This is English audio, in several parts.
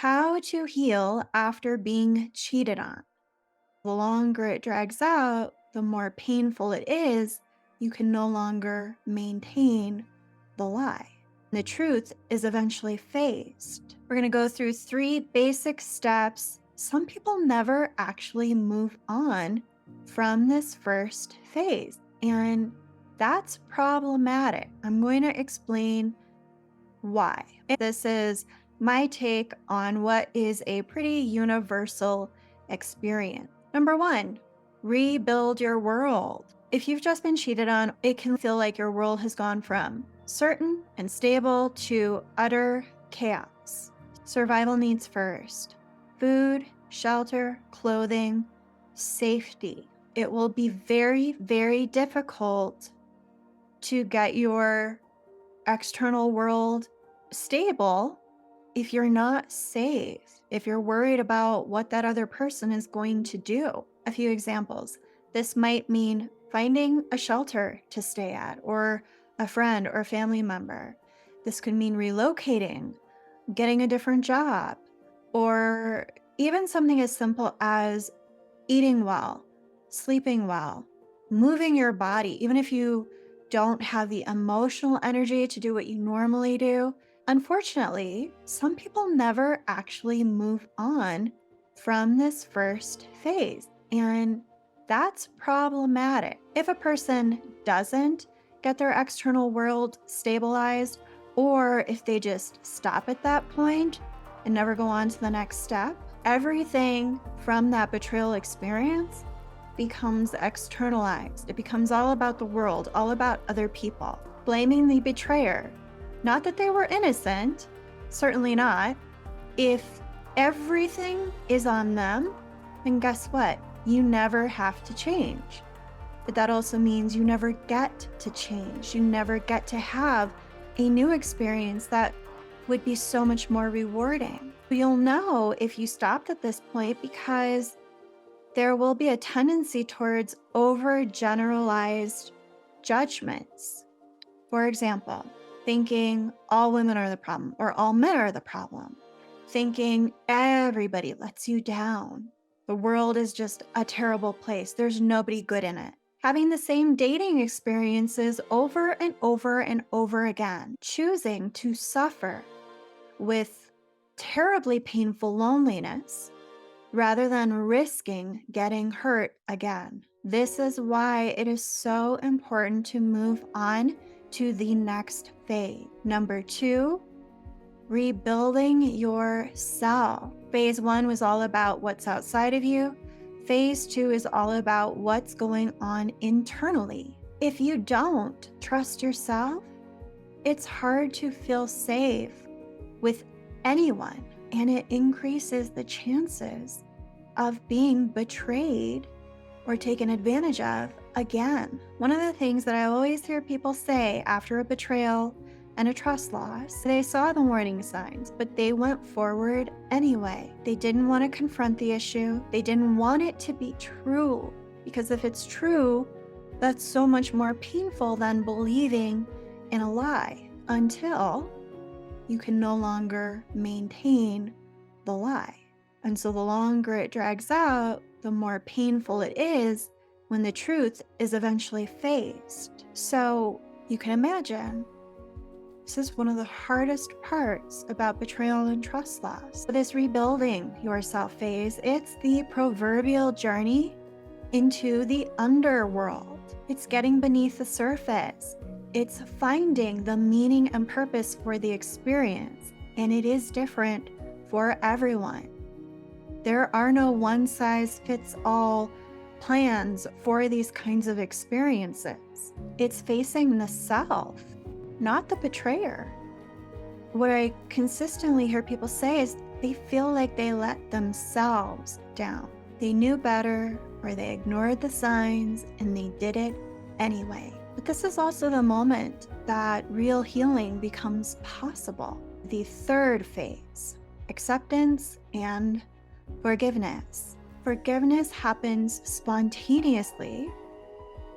How to heal after being cheated on. The longer it drags out, the more painful it is. You can no longer maintain the lie. The truth is eventually faced. We're going to go through 3 basic steps. Some people never actually move on from this first phase, and that's problematic. I'm going to explain why. This is my take on what is a pretty universal experience. Number one, rebuild your world. If you've just been cheated on, it can feel like your world has gone from certain and stable to utter chaos. Survival needs first: food, shelter, clothing, safety. It will be very, very difficult to get your external world stable if you're not safe, if you're worried about what that other person is going to do. A few examples. This might mean finding a shelter to stay at, or a friend or family member. This could mean relocating, getting a different job, or even something as simple as eating well, sleeping well, moving your body, even if you don't have the emotional energy to do what you normally do. Unfortunately, some people never actually move on from this first phase, and that's problematic. If a person doesn't get their external world stabilized, or if they just stop at that point and never go on to the next step, everything from that betrayal experience becomes externalized. It becomes all about the world, all about other people, blaming the betrayer. Not that they were innocent, certainly not. If everything is on them, then guess what? You never have to change. But that also means you never get to change. You never get to have a new experience that would be so much more rewarding. You'll know if you stopped at this point because there will be a tendency towards overgeneralized judgments. For example, thinking all women are the problem or all men are the problem. Thinking everybody lets you down. The world is just a terrible place. There's nobody good in it. Having the same dating experiences over and over and over again. Choosing to suffer with terribly painful loneliness rather than risking getting hurt again. This is why it is so important to move on to the next phase. Number 2, rebuilding yourself. Phase 1 was all about what's outside of you. Phase 2 is all about what's going on internally. If you don't trust yourself, it's hard to feel safe with anyone, and it increases the chances of being betrayed or taken advantage of again. One of the things that I always hear people say after a betrayal and a trust loss, they saw the warning signs, but they went forward anyway. They didn't want to confront the issue. They didn't want it to be true, because if it's true, that's so much more painful than believing in a lie, until you can no longer maintain the lie. And so the longer it drags out, the more painful it is when the truth is eventually faced. So you can imagine, this is one of the hardest parts about betrayal and trust loss. This rebuilding yourself phase, it's the proverbial journey into the underworld. It's getting beneath the surface. It's finding the meaning and purpose for the experience, and it is different for everyone. There are no one-size-fits-all plans for these kinds of experiences. It's facing the self, not the betrayer. What I consistently hear people say is they feel like they let themselves down. They knew better, or they ignored the signs, and they did it anyway. But this is also the moment that real healing becomes possible. The third phase, acceptance and forgiveness. Forgiveness happens spontaneously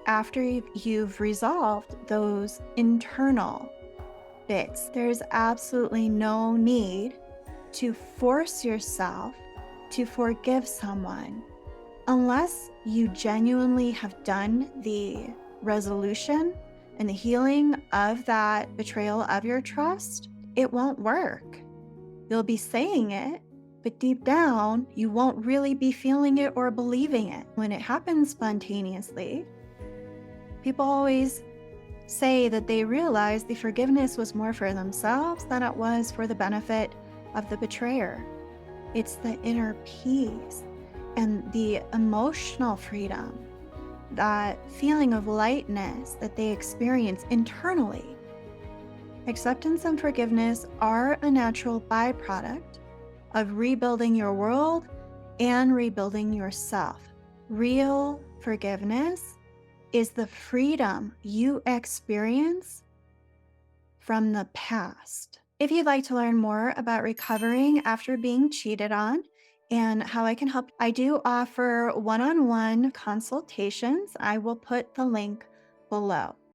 after you've resolved those internal bits. There's absolutely no need to force yourself to forgive someone unless you genuinely have done the resolution and the healing of that betrayal of your trust. It won't work. You'll be saying it, but deep down, you won't really be feeling it or believing it. When it happens spontaneously, people always say that they realized the forgiveness was more for themselves than it was for the benefit of the betrayer. It's the inner peace and the emotional freedom, that feeling of lightness that they experience internally. Acceptance and forgiveness are a natural byproduct of rebuilding your world and rebuilding yourself. Real forgiveness is the freedom you experience from the past. If you'd like to learn more about recovering after being cheated on and how I can help, I do offer one-on-one consultations. I will put the link below.